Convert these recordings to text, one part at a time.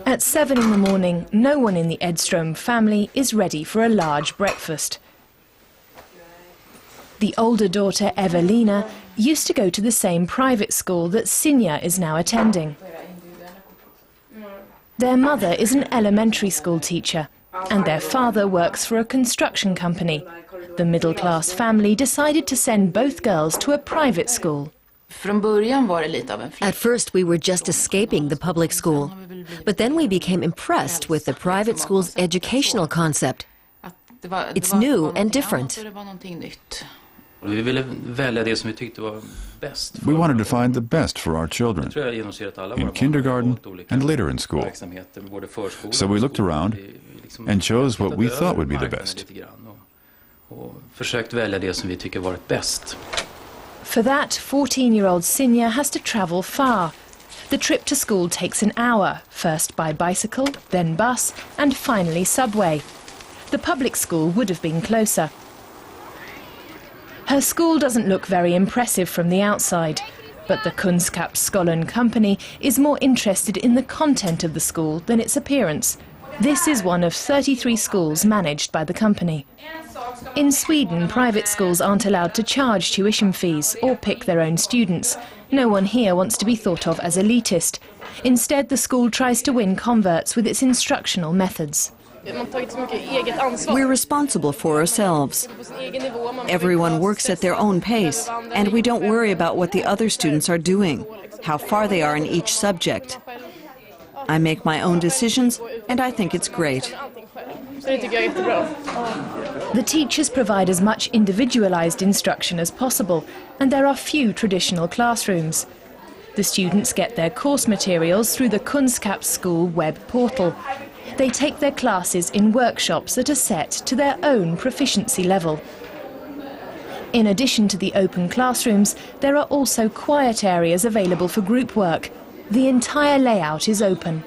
At 7 in the morning, no one in the Edström family is ready for a large breakfast. The older daughter, Evelina, used to go to the same private school that Sinja is now attending. Their mother is an elementary school teacher, and their father works for a construction company. The middle-class family decided to send both girls to a private school. At first we were just escaping the public school, but then we became impressed with the private school's educational concept. It's new and different. We wanted to find the best for our children, in kindergarten and later in school. So we looked around and chose what we thought would be the best. For that, 14-year-old Sinja has to travel far. The trip to school takes an hour, first by bicycle, then bus, and finally subway. The public school would have been closer. Her school doesn't look very impressive from the outside, but the Kunskapsskolan company is more interested in the content of the school than its appearance. This is one of 33 schools managed by the company. In Sweden, private schools aren't allowed to charge tuition fees or pick their own students. No one here wants to be thought of as elitist. Instead, the school tries to win converts with its instructional methods. We're responsible for ourselves. Everyone works at their own pace, and we don't worry about what the other students are doing, how far they are in each subject. I make my own decisions, and I think it's great. The teachers provide as much individualized instruction as possible, and there are few traditional classrooms. The students get their course materials through the Kunskapsskolan web portal. They take their classes in workshops that are set to their own proficiency level. In addition to the open classrooms, there are also quiet areas available for group work. The entire layout is open.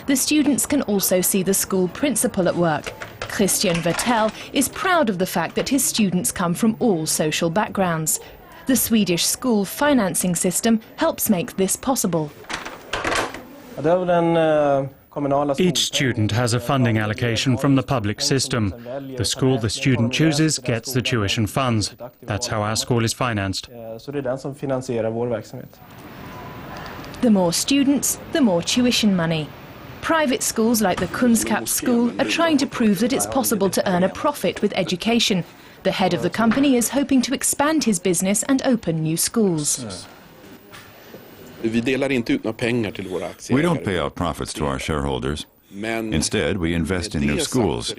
The students can also see the school principal at work. Christian Vertel is proud of the fact that his students come from all social backgrounds. The Swedish school financing system helps make this possible. Each student has a funding allocation from the public system. The school the student chooses gets the tuition funds. That's how our school is financed. The more students, the more tuition money. Private schools like the Kunskapsskolan are trying to prove that it's possible to earn a profit with education. The head of the company is hoping to expand his business and open new schools. We don't pay out profits to our shareholders. Instead, we invest in new schools.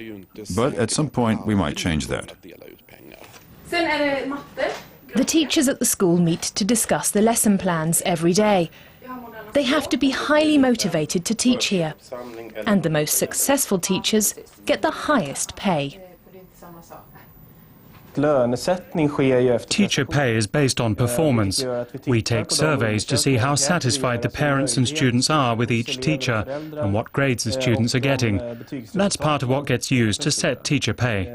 But at some point, we might change that. The teachers at the school meet to discuss the lesson plans every day. They have to be highly motivated to teach here. And the most successful teachers get the highest pay. Teacher pay is based on performance. We take surveys to see how satisfied the parents and students are with each teacher and what grades the students are getting. That's part of what gets used to set teacher pay.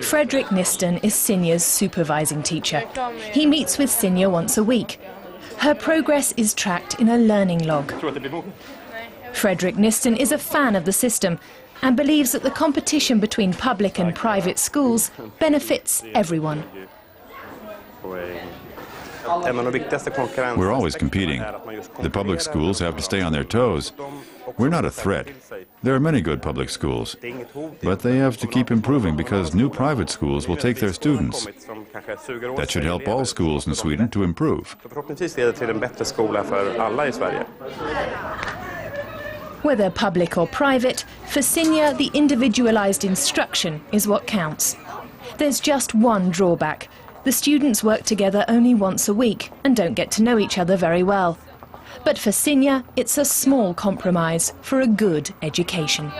Fredrik Nisten is Sinja's supervising teacher. He meets with Sinja once a week. Her progress is tracked in a learning log. Fredrik Nisten is a fan of the system and believes that the competition between public and private schools benefits everyone. We're always competing. The public schools have to stay on their toes. We're not a threat. There are many good public schools, but they have to keep improving because new private schools will take their students. That should help all schools in Sweden to improve. Whether public or private, for Sinja, the individualized instruction is what counts. There's just one drawback. The students work together only once a week and don't get to know each other very well. But for Sinja, it's a small compromise for a good education.